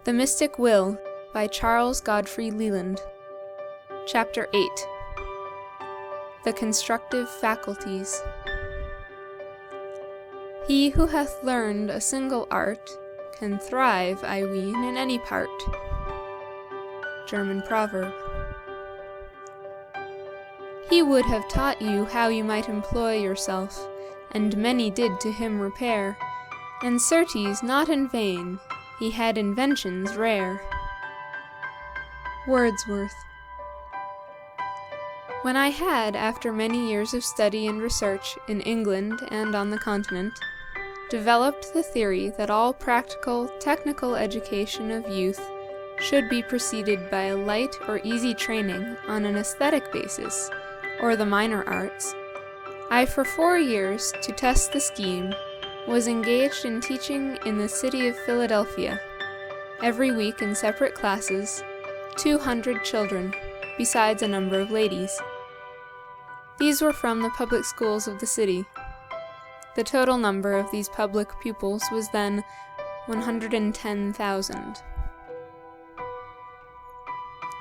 The Mystic Will by Godfrey Leland. Chapter 8. The Constructive Faculties. He who hath learned a single art can thrive, I ween, in any part. German proverb. He would have taught you how you might employ yourself, and many did to him repair, and certes not in vain, he had inventions rare. Wordsworth. When I had, after many years of study and research in England and on the continent, developed the theory that all practical, technical education of youth should be preceded by a light or easy training on an aesthetic basis, or the minor arts, I for 4 years, to test the scheme, was engaged in teaching in the city of Philadelphia, every week in separate classes, 200 children, besides a number of ladies. These were from the public schools of the city. The total number of these public pupils was then 110,000.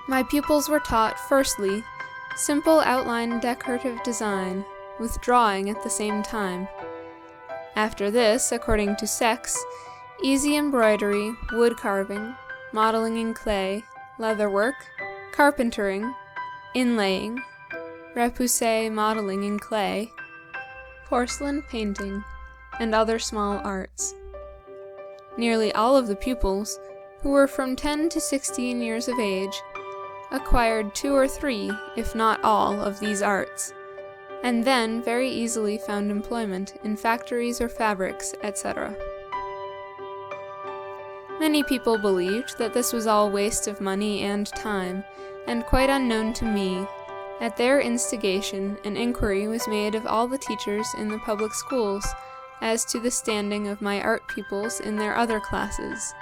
My pupils were taught, firstly, simple outline decorative design, with drawing at the same time. After this, according to sex, easy embroidery, wood carving, modeling in clay, leatherwork, carpentering, inlaying, repoussé modeling in clay, porcelain painting, and other small arts. Nearly all of the pupils, who were from 10 to 16 years of age, acquired 2 or 3, if not all, of these arts, and then very easily found employment in factories or fabrics, etc. Many people believed that this was all waste of money and time, and quite unknown to me. At their instigation, an inquiry was made of all the teachers in the public schools as to the standing of my art pupils in their other classes,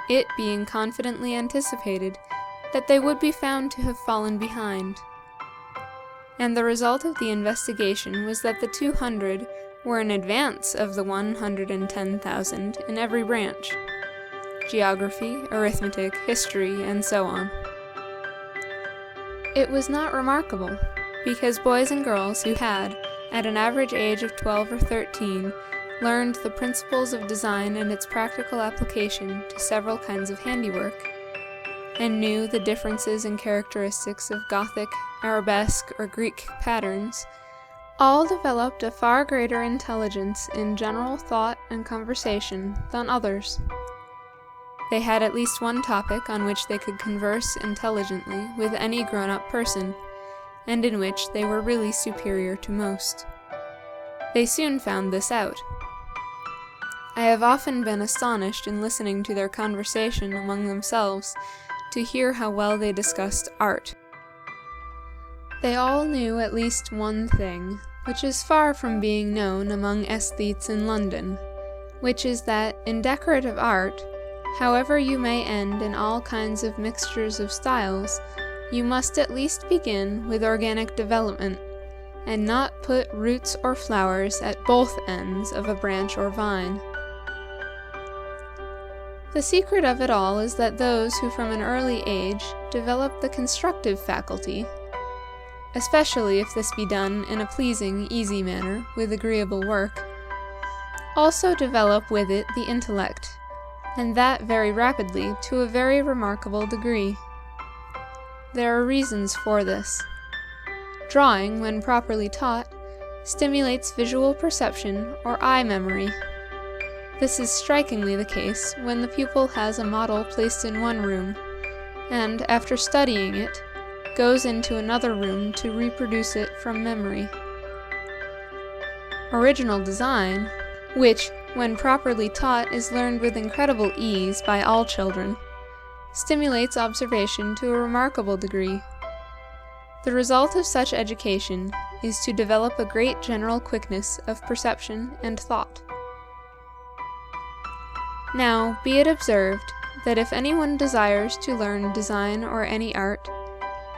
it being confidently anticipated that they would be found to have fallen behind. And the result of the investigation was that the 200 were in advance of the 110,000 in every branch: geography, arithmetic, history, and so on. It was not remarkable, because boys and girls who had, at an average age of 12 or 13, learned the principles of design and its practical application to several kinds of handiwork, and knew the differences and characteristics of Gothic, Arabesque, or Greek patterns, all developed a far greater intelligence in general thought and conversation than others. They had at least one topic on which they could converse intelligently with any grown-up person, and in which they were really superior to most. They soon found this out. I have often been astonished in listening to their conversation among themselves to hear how well they discussed art. They all knew at least one thing, which is far from being known among aesthetes in London, which is that in decorative art, however you may end in all kinds of mixtures of styles, you must at least begin with organic development, and not put roots or flowers at both ends of a branch or vine. The secret of it all is that those who from an early age develop the constructive faculty, especially if this be done in a pleasing, easy manner with agreeable work, also develop with it the intellect, and that very rapidly to a very remarkable degree. There are reasons for this. Drawing, when properly taught, stimulates visual perception or eye memory. This is strikingly the case when the pupil has a model placed in one room, and, after studying it, goes into another room to reproduce it from memory. Original design, which, when properly taught, is learned with incredible ease by all children, stimulates observation to a remarkable degree. The result of such education is to develop a great general quickness of perception and thought. Now, be it observed that if anyone desires to learn design or any art,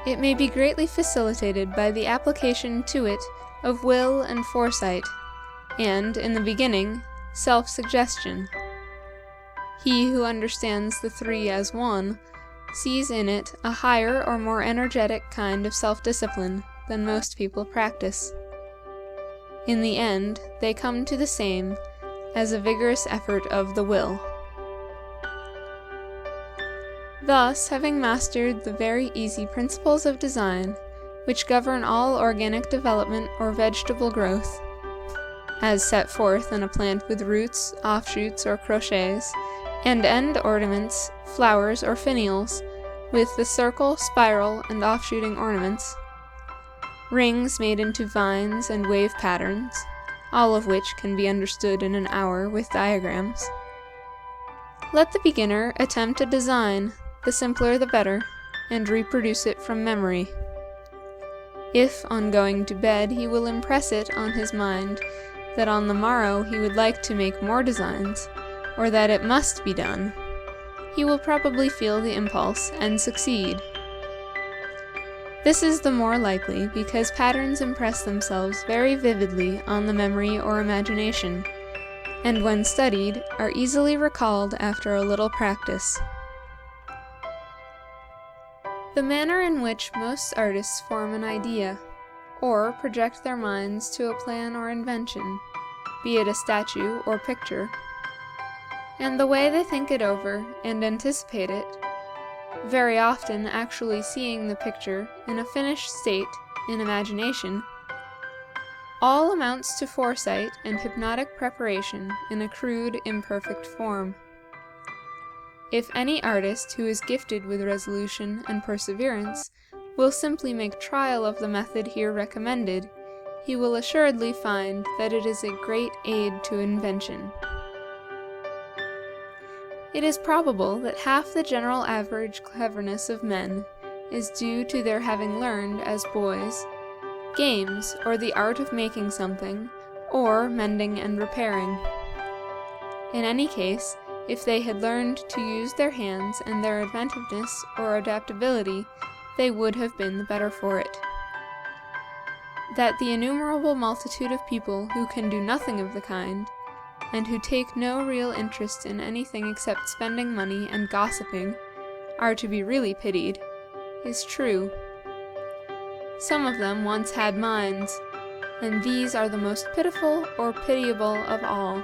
it may be greatly facilitated by the application to it of will and foresight, and, in the beginning, self-suggestion. He who understands the three as one sees in it a higher or more energetic kind of self-discipline than most people practice. In the end, they come to the same as a vigorous effort of the will. Thus, having mastered the very easy principles of design, which govern all organic development or vegetable growth, as set forth in a plant with roots, offshoots, or crochets, and end ornaments, flowers, or finials, with the circle, spiral, and offshooting ornaments, rings made into vines and wave patterns, all of which can be understood in an hour with diagrams. Let the beginner attempt a design, the simpler the better, and reproduce it from memory. If, on going to bed, he will impress it on his mind that on the morrow he would like to make more designs, or that it must be done, he will probably feel the impulse and succeed. This is the more likely because patterns impress themselves very vividly on the memory or imagination, and when studied, are easily recalled after a little practice. The manner in which most artists form an idea, or project their minds to a plan or invention, be it a statue or picture, and the way they think it over and anticipate it, very often actually seeing the picture in a finished state in imagination, all amounts to foresight and hypnotic preparation in a crude, imperfect form. If any artist who is gifted with resolution and perseverance will simply make trial of the method here recommended, he will assuredly find that it is a great aid to invention. It is probable that half the general average cleverness of men is due to their having learned, as boys, games, or the art of making something, or mending and repairing. In any case, if they had learned to use their hands and their inventiveness or adaptability, they would have been the better for it. That the innumerable multitude of people who can do nothing of the kind, and who take no real interest in anything except spending money and gossiping, are to be really pitied, is true. Some of them once had minds, and these are the most pitiful or pitiable of all.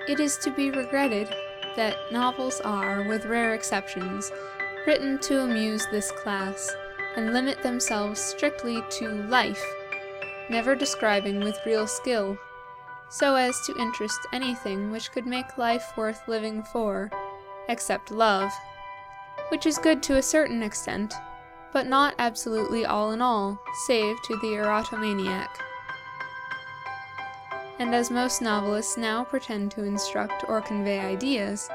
It is to be regretted that novels are, with rare exceptions, written to amuse this class, and limit themselves strictly to life, never describing with real skill, so as to interest anything which could make life worth living for, except love, which is good to a certain extent, but not absolutely all in all, save to the erotomaniac. And as most novelists now pretend to instruct or convey ideas,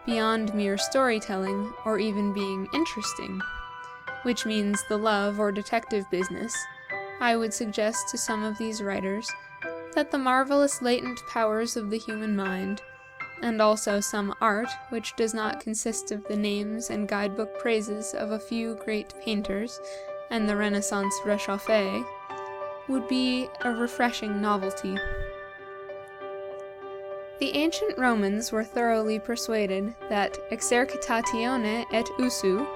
beyond mere storytelling or even being interesting, which means the love or detective business, I would suggest to some of these writers that the marvelous latent powers of the human mind, and also some art which does not consist of the names and guidebook praises of a few great painters and the Renaissance réchauffé, would be a refreshing novelty. The ancient Romans were thoroughly persuaded that exercitatione et usu,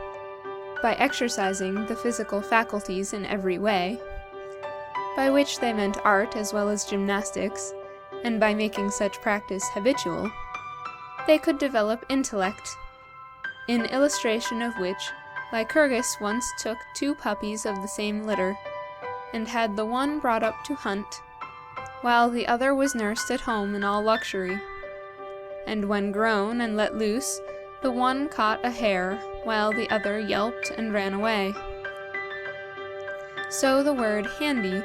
by exercising the physical faculties in every way, by which they meant art as well as gymnastics, and by making such practice habitual, they could develop intellect, in illustration of which Lycurgus once took 2 puppies of the same litter, and had the one brought up to hunt, while the other was nursed at home in all luxury. And when grown and let loose, the one caught a hare, while the other yelped and ran away. So the word handy,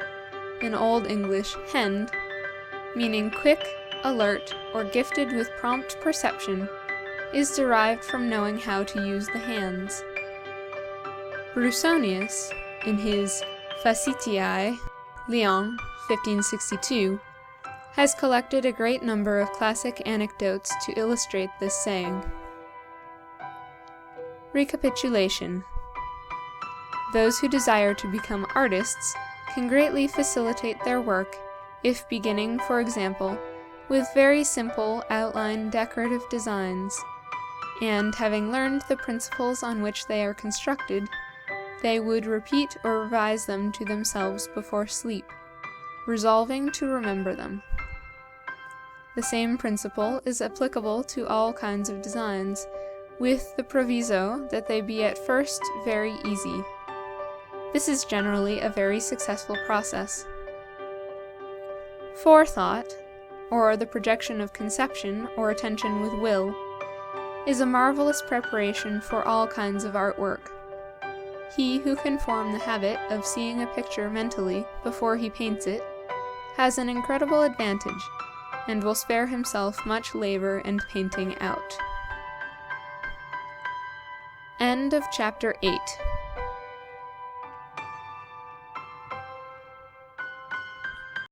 in Old English hend, meaning quick, alert, or gifted with prompt perception, is derived from knowing how to use the hands. Brusonius, in his Facetiae, Lyon, 1562, has collected a great number of classic anecdotes to illustrate this saying. Recapitulation. Those who desire to become artists can greatly facilitate their work if, beginning, for example, with very simple outline decorative designs, and having learned the principles on which they are constructed, they would repeat or revise them to themselves before sleep, resolving to remember them. The same principle is applicable to all kinds of designs, with the proviso that they be at first very easy. This is generally a very successful process. Forethought, or the projection of conception or attention with will, is a marvelous preparation for all kinds of artwork. He who can form the habit of seeing a picture mentally before he paints it has an incredible advantage, and will spare himself much labor and painting out. End of Chapter 8.